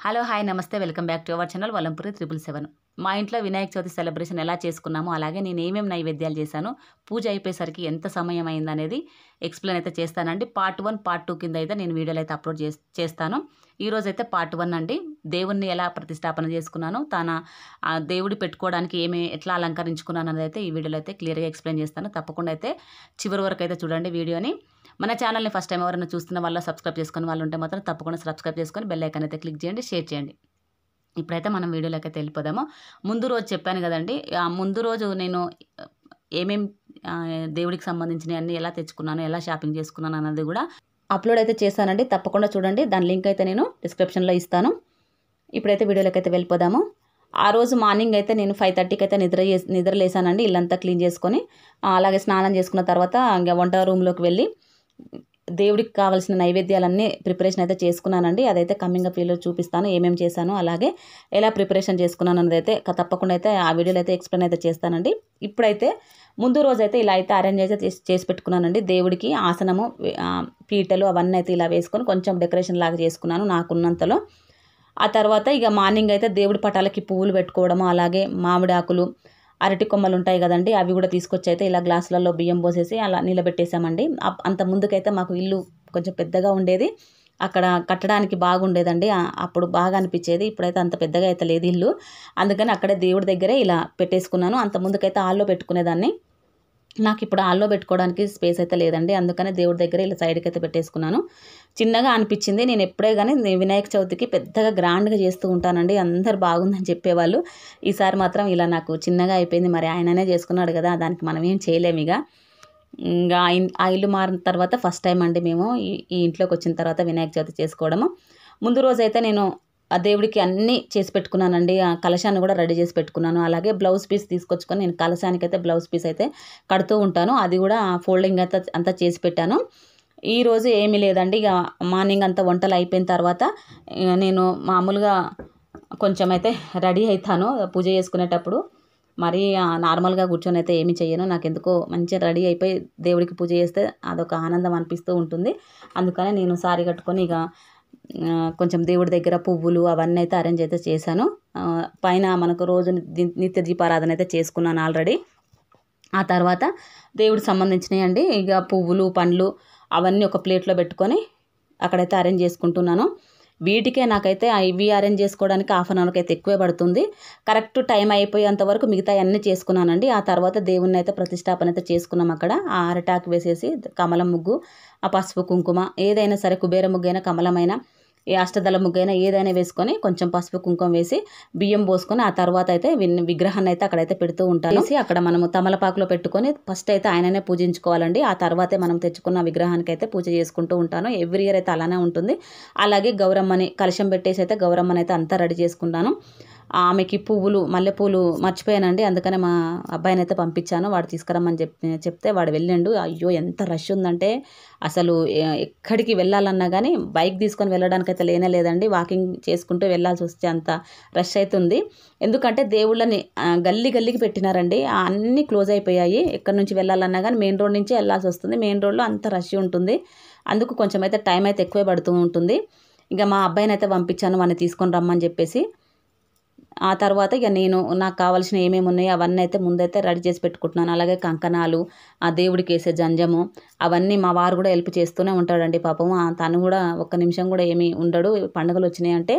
Hello hi నమస్తే welcome back to our channel Valampuri 777. మా ఇంట్లో వినాయక చవితి సెలబ్రేషన్ ఎలా చేసుకున్నామో అలాగే నేను ఏమేమి నైవేద్యాలు చేశాను, పూజ అయిపోయేసరికి ఎంత సమయం అయిందనేది ఎక్స్ప్లెయిన్ అయితే చేస్తానండి. పార్ట్ 1 పార్ట్ 2 కింద అయితే నేను వీడియోలు అయితే అప్లోడ్ చేస్తాను. ఈరోజు అయితే పార్ట్ 1 అండి. దేవుణ్ణి ఎలా ప్రతిష్టాపన చేసుకున్నాను, దేవుడి పెట్టుకోవడానికి ఎట్లా అలంకరించుకున్నాను అనేది అయితే ఈ వీడియోలో అయితే క్లియర్గా ఎక్స్ప్లెయిన్ చేస్తాను. తప్పకుండా అయితే చివరి వరకు అయితే చూడండి వీడియోని. మన ఛానల్ని ఫస్ట్ టైం ఎవరైనా చూస్తున్న వాళ్ళు సబ్స్క్రైబ్ చేసుకుని వాళ్ళు ఉంటే మాత్రం తప్పకుండా సబ్స్క్రైబ్ చేసుకొని బెల్ ఐకాన్ అయితే క్లిక్ చేయండి, షేర్ చేయండి. ఇప్పుడైతే మనం వీడియోలోకి అయితే వెళ్ళిపోదాము. ముందు రోజు చెప్పాను కదండి, ఆ ముందు రోజు నేను ఏమేమి దేవుడికి సంబంధించినవి అన్నీ ఎలా తెచ్చుకున్నాను, ఎలా షాపింగ్ చేసుకున్నాను అన్నది కూడా అప్లోడ్ అయితే చేశానండి. తప్పకుండా చూడండి, దాని లింక్ అయితే నేను డిస్క్రిప్షన్లో ఇస్తాను. ఇప్పుడైతే వీడియోలోకి అయితే వెళ్ళిపోదాము. ఆ రోజు మార్నింగ్ అయితే నేను 5:30కి అయితే నిద్ర లేసానండి. ఇల్లంతా క్లీన్ చేసుకొని అలాగే స్నానం చేసుకున్న తర్వాత ఇంకా వంట రూమ్లోకి వెళ్ళి దేవుడికి కావాల్సిన నైవేద్యాలన్నీ ప్రిపరేషన్ అయితే చేసుకున్నానండి. అదైతే కమింగ్ అప్ వీడియోలో చూపిస్తాను, ఏమేమి చేశాను అలాగే ఎలా ప్రిపరేషన్ చేసుకున్నాను అన్నది అయితే తప్పకుండా అయితే ఆ వీడియోలో అయితే ఎక్స్ప్లెయిన్ అయితే చేస్తానండి. ఇప్పుడైతే ముందు రోజు అయితే ఇలా అయితే అరేంజ్ అయితే చేసి పెట్టుకున్నానండి. దేవుడికి ఆసనము, పీటలు అవన్నీ అయితే ఇలా వేసుకొని కొంచెం డెకరేషన్ లాగా చేసుకున్నాను నాకున్నంతలో. ఆ తర్వాత ఇక మార్నింగ్ అయితే దేవుడి పటాలకి పువ్వులు పెట్టుకోవడము, అలాగే మామిడి ఆకులు, అరటి కొమ్మలు ఉంటాయి కదండి, అవి కూడా తీసుకొచ్చి అయితే ఇలా గ్లాసులలో బియ్యం పోసేసి అలా నిలబెట్టేసామండి. అంత ముందుకైతే మాకు ఇల్లు కొంచెం పెద్దగా ఉండేది, అక్కడ కట్టడానికి బాగుండేదండి, అప్పుడు బాగా అనిపించేది. ఇప్పుడైతే అంత పెద్దగా అయితే లేదు ఇల్లు, అందుకని అక్కడే దేవుడి దగ్గరే ఇలా పెట్టేసుకున్నాను. అంత ముందుకైతే హాల్లో పెట్టుకునేదాన్ని, నాకు ఇప్పుడు హాల్లో పెట్టుకోవడానికి స్పేస్ అయితే లేదండి, అందుకని దేవుడి దగ్గర ఇలా సైడ్కి అయితే పెట్టేసుకున్నాను. చిన్నగా అనిపించింది. నేను ఎప్పుడే కానీ వినాయక చవితికి పెద్దగా గ్రాండ్గా చేస్తూ ఉంటానండి, అందరు బాగుందని చెప్పేవాళ్ళు. ఈసారి మాత్రం ఇలా నాకు చిన్నగా అయిపోయింది. మరి ఆయననే చేసుకున్నాడు కదా, దానికి మనం ఏం చేయలేము. ఇంకా ఆ ఇల్లు మారిన తర్వాత ఫస్ట్ టైం అండి మేము ఈ ఇంట్లోకి వచ్చిన తర్వాత వినాయక చవితి చేసుకోవడము. ముందు రోజైతే నేను ఆ దేవుడికి అన్నీ చేసి పెట్టుకున్నానండి. ఆ కలశాన్ని కూడా రెడీ చేసి పెట్టుకున్నాను. అలాగే బ్లౌజ్ పీస్ తీసుకొచ్చుకొని నేను కలశానికి అయితే బ్లౌజ్ పీస్ అయితే కడుతూ ఉంటాను, అది కూడా ఫోల్డింగ్ అయితే అంతా చేసి పెట్టాను. ఈరోజు ఏమీ లేదండి, ఇక మార్నింగ్ అంతా వంటలు అయిపోయిన తర్వాత నేను మామూలుగా కొంచెం అయితే రెడీ అవుతాను పూజ చేసుకునేటప్పుడు. మరి నార్మల్గా కూర్చొని అయితే ఏమి చెయ్యను, నాకు ఎందుకో మంచిగా రెడీ అయిపోయి దేవుడికి పూజ చేస్తే అదొక ఆనందం అనిపిస్తూ ఉంటుంది. అందుకనే నేను సారీ కట్టుకొని ఇక కొంచెం దేవుడి దగ్గర పువ్వులు అవన్నీ అయితే అరేంజ్ అయితే చేశాను. పైన మనకు రోజు నిత్య దీపారాధన అయితే చేసుకున్నాను ఆల్రెడీ. ఆ తర్వాత దేవుడికి సంబంధించినవి అండి, ఇక పువ్వులు పండ్లు అవన్నీ ఒక ప్లేట్లో పెట్టుకొని అక్కడైతే అరేంజ్ చేసుకుంటున్నాను. వీటికే నాకైతే ఇవి అరేంజ్ చేసుకోవడానికి హాఫ్ అన్ అవర్కి అయితే ఎక్కువే పడుతుంది. కరెక్ట్ టైం అయిపోయేంత వరకు మిగతా అన్నీ చేసుకున్నానండి. ఆ తర్వాత దేవుణ్ణి అయితే ప్రతిష్టాపన అయితే చేసుకున్నాం. అక్కడ ఆ అరటాకు వేసేసి కమలం ముగ్గు, ఆ పసుపు కుంకుమ ఏదైనా సరే, కుబేర ముగ్గైనా కమలమైనా ఏ అష్టదళ ముగ్గైనా ఏదైనా వేసుకొని కొంచెం పసుపు కుంకుమ వేసి బియ్యం పోసుకొని ఆ తర్వాత అయితే విగ్రహాన్ని అయితే అక్కడైతే పెడుతూ ఉంటాను. అక్కడ మనము తమలపాకులో పెట్టుకొని ఫస్ట్ అయితే ఆయననే పూజించుకోవాలండి. ఆ తర్వాతే మనం తెచ్చుకున్న విగ్రహానికి అయితే పూజ చేసుకుంటూ ఉంటాను. ఎవ్రీ ఇయర్ అయితే అలానే ఉంటుంది. అలాగే గౌరమ్మని కలశం పెట్టేసి అయితే గౌరమ్మని అయితే అంతా రెడీ చేసుకుంటాను. ఆమెకి పువ్వులు, మల్లెపూలు మర్చిపోయానండి, అందుకనే మా అబ్బాయిని అయితే పంపించాను, వాడు తీసుకురమ్మని చెప్తే వాడు వెళ్ళిండు. అయ్యో ఎంత రష్ ఉందంటే అసలు ఎక్కడికి వెళ్ళాలన్నా కానీ బైక్ తీసుకొని వెళ్ళడానికి అయితే లేదండి, వాకింగ్ చేసుకుంటూ వెళ్ళాల్సి వస్తే అంత రష్ అవుతుంది. ఎందుకంటే దేవుళ్ళని గల్లీకి పెట్టినారండి, అన్నీ క్లోజ్ అయిపోయాయి. ఎక్కడి నుంచి వెళ్ళాలన్నా కానీ మెయిన్ రోడ్ నుంచి వెళ్ళాల్సి వస్తుంది. మెయిన్ రోడ్లో అంత రష్ ఉంటుంది, అందుకు కొంచెం అయితే టైం అయితే ఎక్కువే పడుతూ ఉంటుంది. ఇక మా అబ్బాయిని అయితే పంపించాను వాడిని తీసుకొని రమ్మని చెప్పేసి. ఆ తర్వాత ఇక నేను నాకు కావాల్సిన ఏమేమి ఉన్నాయో అవన్నీ అయితే ముందైతే రెడీ చేసి పెట్టుకుంటున్నాను. అలాగే కంకణాలు, ఆ దేవుడికి వేసే జంజము అవన్నీ మా వారు కూడా హెల్ప్ చేస్తూనే ఉంటాడండి పాపం. తను కూడా ఒక్క నిమిషం కూడా ఏమీ ఉండడు. పండుగలు వచ్చినాయి అంటే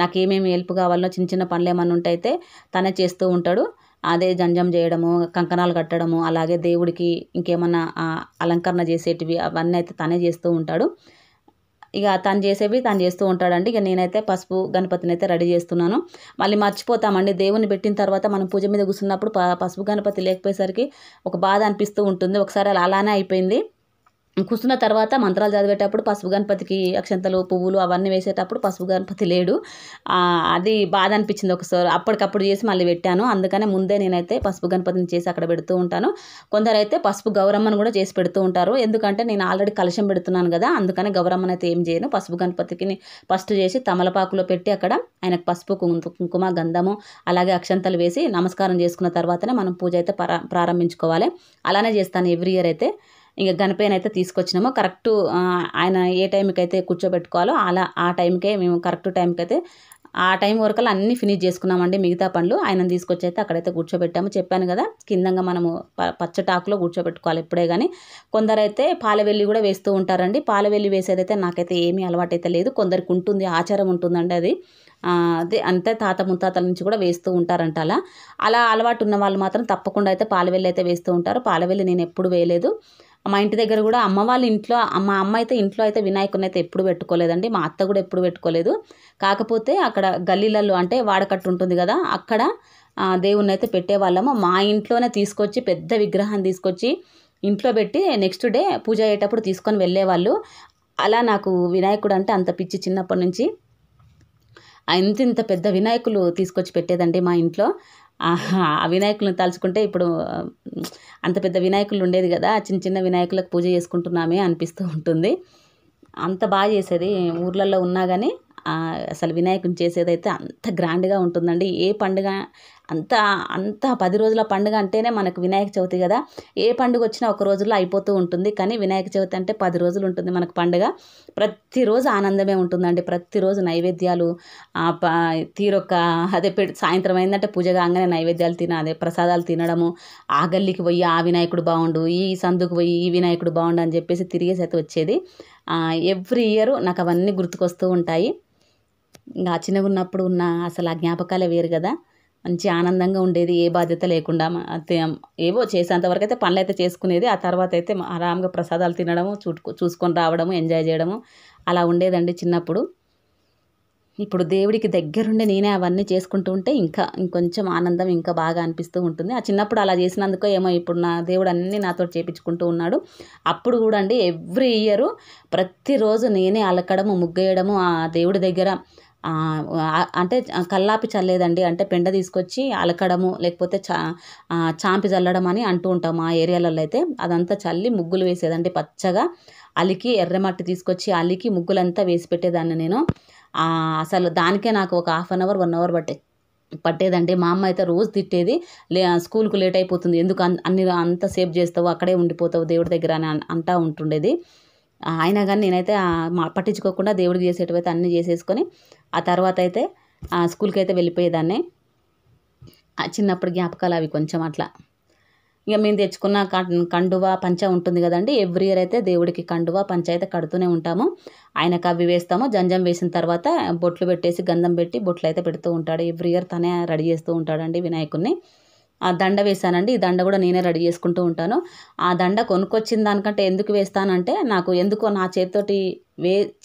నాకు ఏమేమి హెల్ప్ కావాలో చిన్న పనులు ఏమన్నా ఉంటే అయితే తనే చేస్తూ ఉంటాడు. అదే జంజం చేయడము, కంకణాలు కట్టడము, అలాగే దేవుడికి ఇంకేమన్నా అలంకరణ చేసేటివి అవన్నీ అయితే తనే చేస్తూ ఉంటాడు. ఇక తను చేసేవి తను చేస్తూ ఉంటాడండి. ఇక నేనైతే పసుపు గణపతిని అయితే రెడీ చేస్తున్నాను. మళ్ళీ మర్చిపోతామండి, దేవుని పెట్టిన తర్వాత మనం పూజ మీద కూర్చున్నప్పుడు పసుపు గణపతి లేకపోయేసరికి ఒక బాధ అనిపిస్తూ ఉంటుంది. ఒకసారి అలానే అయిపోయింది. కూర్చున్న తర్వాత మంత్రాలు చదివేటప్పుడు పసుపు గణపతికి అక్షంతలు, పువ్వులు అవన్నీ వేసేటప్పుడు పసుపు గణపతి లేడు. అది బాధ అనిపించింది. ఒకసారి అప్పటికప్పుడు చేసి మళ్ళీ పెట్టాను. అందుకనే ముందే నేనైతే పసుపు గణపతిని చేసి అక్కడ పెడుతూ ఉంటాను. కొందరైతే పసుపు గౌరమ్మను కూడా చేసి పెడుతూ ఉంటారు. ఎందుకంటే నేను ఆల్రెడీ కలశం పెడుతున్నాను కదా, అందుకని గౌరమ్మను అయితే ఏం చేయను. పసుపు గణపతికి ఫస్ట్ చేసి తమలపాకులో పెట్టి అక్కడ ఆయనకు పసుపు కుంకుమ గంధము అలాగే అక్షంతలు వేసి నమస్కారం చేసుకున్న తర్వాతనే మనం పూజ అయితే ప్రారంభించుకోవాలి. అలానే చేస్తాను ఎవ్రీ ఇయర్ అయితే. ఇంక గణపయ్యని అయితే తీసుకొచ్చినాము. కరెక్ట్ ఆయన ఏ టైంకి అయితే కూర్చోబెట్టుకోవాలో అలా ఆ టైంకే మేము కరెక్ట్ టైంకి అయితే ఆ టైం వరకల్లా అన్నీ ఫినిష్ చేసుకున్నామండి మిగతా పనులు. ఆయనను తీసుకొచ్చి అయితే అక్కడైతే కూర్చోబెట్టాము. చెప్పాను కదా కిందంగా మనము పచ్చటాకులో కూర్చోబెట్టుకోవాలి ఎప్పుడే కానీ. కొందరైతే పాలవెల్లి కూడా వేస్తూ ఉంటారండి. పాలవెల్లి వేసేదైతే నాకైతే ఏమీ అలవాటైతే లేదు. కొందరికి ఉంటుంది, ఆచారం ఉంటుందండి అది. అదే అంతే తాత ముత్తాతల నుంచి కూడా వేస్తూ ఉంటారంట అలా. అలా అలవాటు ఉన్న వాళ్ళు మాత్రం తప్పకుండా అయితే పాలవెల్లి అయితే వేస్తూ ఉంటారు. పాలవెల్లి నేను ఎప్పుడు వేయలేదు. మా ఇంటి దగ్గర కూడా అమ్మ వాళ్ళ ఇంట్లో మా అమ్మ అయితే ఇంట్లో అయితే వినాయకుడిని అయితే ఎప్పుడు పెట్టుకోలేదండి. మా అత్త కూడా ఎప్పుడు పెట్టుకోలేదు. కాకపోతే అక్కడ గల్లీలలో అంటే వాడకట్టు ఉంటుంది కదా, అక్కడ దేవుణ్ణి అయితే పెట్టేవాళ్ళము. మా ఇంట్లోనే తీసుకొచ్చి పెద్ద విగ్రహాన్ని తీసుకొచ్చి ఇంట్లో పెట్టి నెక్స్ట్ డే పూజ అయ్యేటప్పుడు తీసుకొని వెళ్ళేవాళ్ళు. అలా నాకు వినాయకుడు అంటే అంత పిచ్చి చిన్నప్పటి నుంచి. ఇంత పెద్ద వినాయకులు తీసుకొచ్చి పెట్టేదండి మా ఇంట్లో. ఆ వినాయకులను తలుచుకుంటే ఇప్పుడు అంత పెద్ద వినాయకులు ఉండేది కదా, చిన్న చిన్న వినాయకులకు పూజ చేసుకుంటున్నామే అనిపిస్తూ ఉంటుంది. అంత బాగా చేసేది. ఊర్లలో ఉన్నా కానీ అసలు వినాయకుని చేసేదైతే అంత గ్రాండ్గా ఉంటుందండి. ఏ పండుగ అంత అంత 10 రోజుల పండుగ అంటేనే మనకు వినాయక చవితి కదా. ఏ పండుగ వచ్చినా ఒక రోజులో అయిపోతూ ఉంటుంది. కానీ వినాయక చవితి అంటే 10 రోజులు ఉంటుంది మనకు పండుగ. ప్రతిరోజు ఆనందమే ఉంటుందండి. ప్రతిరోజు నైవేద్యాలు తీరొక్క అదే సాయంత్రం అయిందంటే పూజ కాగానే నైవేద్యాలు అదే ప్రసాదాలు తినడము, ఆ గల్లీకి పోయి ఆ వినాయకుడు బాగుండు, ఈ సందుకు పోయి ఈ వినాయకుడు బాగుండు అని చెప్పేసి తిరిగేసి అయితే వచ్చేది. ఎవ్రీ ఇయర్ నాకు అవన్నీ గుర్తుకొస్తూ ఉంటాయి. ఇంకా చిన్నగా ఉన్నప్పుడు ఉన్న అసలు ఆ జ్ఞాపకాలే వేరు కదా. మంచి ఆనందంగా ఉండేది, ఏ బాధ్యత లేకుండా. ఏవో చేసేంతవరకు అయితే పనులు అయితే చేసుకునేది. ఆ తర్వాత అయితే ఆరాంగా ప్రసాదాలు తినడము, చూసుకొని రావడము, ఎంజాయ్ చేయడము అలా ఉండేదండి చిన్నప్పుడు. ఇప్పుడు దేవుడికి దగ్గరుండి నేనే అవన్నీ చేసుకుంటూ ఉంటే ఇంకొంచెం ఆనందం ఇంకా బాగా అనిపిస్తూ ఉంటుంది. ఆ చిన్నప్పుడు అలా చేసినందుకో ఏమో ఇప్పుడు నా దేవుడు అన్నీ నాతో చేపించుకుంటూ ఉన్నాడు. అప్పుడు కూడా అండి ఎవ్రీ ఇయర్ ప్రతిరోజు నేనే అలకడము, ముగ్గేయడము ఆ దేవుడి దగ్గర. అంటే కల్లాపి చల్లేదండి. అంటే పెండ తీసుకొచ్చి అలకడము, లేకపోతే చాంపి చల్లడం అని అంటూ ఉంటాం మా ఏరియాలలో అయితే. అదంతా చల్లి ముగ్గులు వేసేదండి పచ్చగా. అలికి ఎర్రమట్టి తీసుకొచ్చి అలికి ముగ్గులంతా వేసి పెట్టేదాన్ని నేను. అసలు దానికే నాకు ఒక 1/2 అవర్ 1 అవర్ పట్టేదండి. మా అమ్మ అయితే రోజు తిట్టేది, స్కూల్కు లేట్ అయిపోతుంది, ఎందుకు అన్ని అంత సేపు చేస్తావు, అక్కడే ఉండిపోతావు దేవుడి దగ్గర అని అంటూ ఉంటుండేది. అయినా కానీ నేనైతే పట్టించుకోకుండా దేవుడికి చేసేటివైతే అన్నీ చేసేసుకొని ఆ తర్వాత అయితే స్కూల్కి అయితే వెళ్ళిపోయేదాన్ని. చిన్నప్పుడు జ్ఞాపకాలు అవి కొంచెం అట్లా. ఇక మేము తెచ్చుకున్న కండువా పంచ ఉంటుంది కదండి. ఎవ్రీ ఇయర్ అయితే దేవుడికి కండువా పంచ అయితే కడుతూనే ఉంటాము. ఆయనకు అవి వేస్తాము. జంజం వేసిన తర్వాత బొట్లు పెట్టేసి గంధం పెట్టి బొట్లు అయితే పెడుతూ ఉంటాడు. ఎవ్రీ ఇయర్ తనే రెడీ చేస్తూ ఉంటాడండి వినాయకుడిని. ఆ దండ వేసానండి. ఈ దండ కూడా నేనే రెడీ చేసుకుంటూ ఉంటాను. ఆ దండ కొనుక్కొచ్చిన దానికంటే ఎందుకు వేస్తానంటే, నాకు ఎందుకో నా చేతితోటి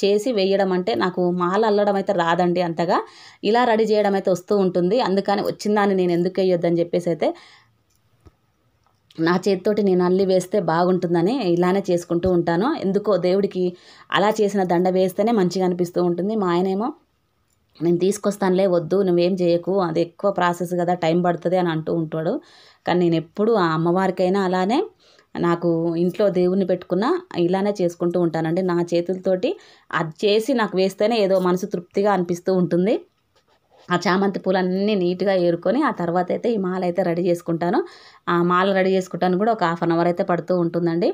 చేసి వేయడం అంటే నాకు మాల అల్లడం అయితే రాదండి అంతగా. ఇలా రెడీ చేయడం అయితే వస్తూ ఉంటుంది. అందుకని వచ్చిన దాన్ని నేను ఎందుకు వేయొద్దని చెప్పేసి అయితే నా చేతితోటి నేను అల్లి వేస్తే బాగుంటుందని ఇలానే చేసుకుంటూ ఉంటాను. ఎందుకో దేవుడికి అలా చేసిన దండ వేస్తేనే మంచిగా అనిపిస్తూ ఉంటుంది. మా ఆయనేమో నేను తీసుకొస్తానులే, వద్దు నువ్వేం చేయకు, అది ఎక్కువ ప్రాసెస్ కదా, టైం పడుతుంది అని అంటూ ఉంటాడు. కానీ నేను ఎప్పుడు ఆ అమ్మవారికైనా అలానే నాకు ఇంట్లో దేవుణ్ణి పెట్టుకున్న ఇలానే చేసుకుంటూ ఉంటానండి. నా చేతులతోటి అది చేసి నాకు వేస్తేనే ఏదో మనసు తృప్తిగా అనిపిస్తూ ఉంటుంది. ఆ చామంతి పూలన్నీ నీట్గా ఏరుకొని ఆ తర్వాత అయితే ఈ మాల అయితే రెడీ చేసుకుంటాను. ఆ మాల రెడీ చేసుకుంటాను కూడా ఒక 1/2 అవర్ అయితే పడుతూ ఉంటుందండి.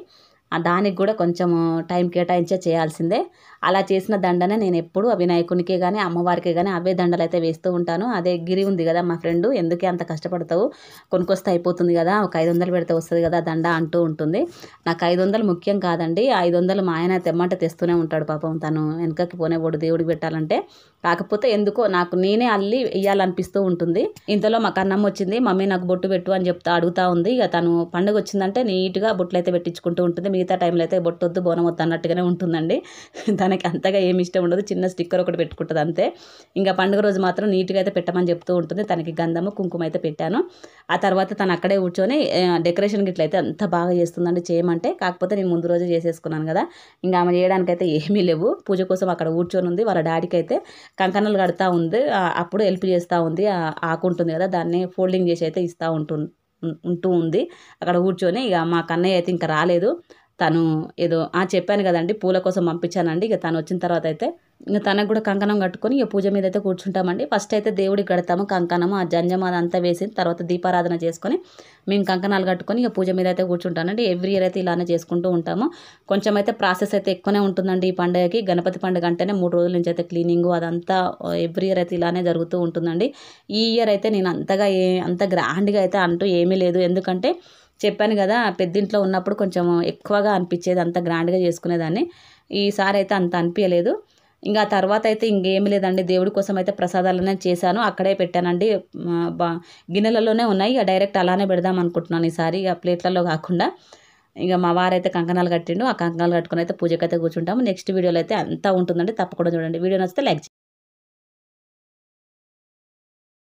దానికి కూడా కొంచెము టైం కేటాయించే చేయాల్సిందే. అలా చేసిన దండనే నేను ఎప్పుడు వినాయకునికే కానీ అమ్మవారికే కానీ అవే దండలు అయితే వేస్తూ ఉంటాను. అదే గిరి ఉంది కదా మా ఫ్రెండ్, ఎందుకే అంత కష్టపడతావు, కొనుక్కొస్తే అయిపోతుంది కదా, ఒక 500 పెడితే వస్తుంది కదా దండ అంటూ ఉంటుంది. నాకు 500 ముఖ్యం కాదండి. 500 మా ఆయన తెమ్మంటే తెస్తూనే ఉంటాడు పాపం. తను వెనకకి పోనేవాడు దేవుడికి పెట్టాలంటే. కాకపోతే ఎందుకో నాకు నేనే అల్లి వేయాలనిపిస్తూ ఉంటుంది. ఇంతలో మా కన్నమ్మ వచ్చింది. మమ్మీ నాకు బొట్టు పెట్టు అని అడుగుతా ఉంది. ఇక తను పండుగ వచ్చిందంటే నీట్గా బొట్లు అయితే పెట్టించుకుంటూ ఉంటుంది. మిగతా టైంలో అయితే బొట్టు వద్దు బోనం వద్దు అన్నట్టుగానే ఉంటుందండి. తనకి అంతగా ఏమి ఇష్టం ఉండదు. చిన్న స్టిక్కర్ ఒకటి పెట్టుకుంటుంది అంతే. ఇంకా పండుగ రోజు మాత్రం నీట్గా అయితే పెట్టమని చెప్తూ ఉంటుంది. తనకి గంధము కుంకుమ అయితే పెట్టాను. ఆ తర్వాత తను అక్కడే కూర్చొని డెకరేషన్ గిట్ల అయితే అంత బాగా చేస్తుందండి చేయమంటే. కాకపోతే నేను ముందు రోజే చేసేసుకున్నాను కదా, ఇంకా ఆమె చేయడానికైతే ఏమీ లేవు. పూజ కోసం అక్కడ కూర్చొని ఉంది. వాళ్ళ డాడీకి అయితే కంకణాలు కడతా ఉంది. అప్పుడు హెల్ప్ చేస్తూ ఉంది. ఆకు ఉంటుంది కదా, దాన్ని ఫోల్డింగ్ చేసి అయితే ఇస్తూ ఉంటూ ఉంది అక్కడ కూర్చొని. ఇక మా కన్నయ్య అయితే ఇంకా రాలేదు. తను ఏదో చెప్పాను కదండి పూల కోసం పంపించానండి. ఇక తను వచ్చిన తర్వాత అయితే ఇంక తనకు కూడా కంకణం కట్టుకొని ఇక పూజ మీద అయితే కూర్చుంటామండి. ఫస్ట్ అయితే దేవుడికి కడతాము కంకణము, ఆ జంజం అదంతా వేసిన తర్వాత దీపారాధన చేసుకొని మేము కంకణాలు కట్టుకొని ఇక పూజ మీద అయితే కూర్చుంటానండి. ఎవ్రీ ఇయర్ అయితే ఇలానే చేసుకుంటూ ఉంటాము. కొంచెం అయితే ప్రాసెస్ అయితే ఎక్కువనే ఉంటుందండి ఈ పండుగకి. గణపతి పండుగ అంటేనే 3 రోజుల నుంచి అయితే క్లీనింగు అదంతా ఎవ్రీ ఇయర్ అయితే ఇలానే జరుగుతూ ఉంటుందండి. ఈ ఇయర్ అయితే నేను అంతగా అంత గ్రాండ్గా అయితే అంటూ ఏమీ లేదు. ఎందుకంటే చెప్పాను కదా పెద్దింట్లో ఉన్నప్పుడు కొంచెం ఎక్కువగా అనిపించేది, అంత గ్రాండ్గా చేసుకునేదాన్ని. ఈసారి అయితే అంత అనిపించలేదు. ఇంకా తర్వాత అయితే ఇంకేమి లేదండి. దేవుడి కోసం అయితే ప్రసాదాలనే చేశాను, అక్కడే పెట్టానండి. గిన్నెలలోనే ఉన్నాయి, ఇక డైరెక్ట్ అలానే పెడదాం అనుకుంటున్నాను ఈసారి, ఇక ప్లేట్లలో కాకుండా. ఇక మా వారైతే కంకణాలు కట్టిండు, ఆ కంకణాలు కట్టుకుని అయితే పూజకైతే కూర్చుంటాము. నెక్స్ట్ వీడియోలో అయితే అంతా ఉంటుందండి, తప్పకుండా చూడండి. వీడియో నచ్చితే లైక్ చేయండి.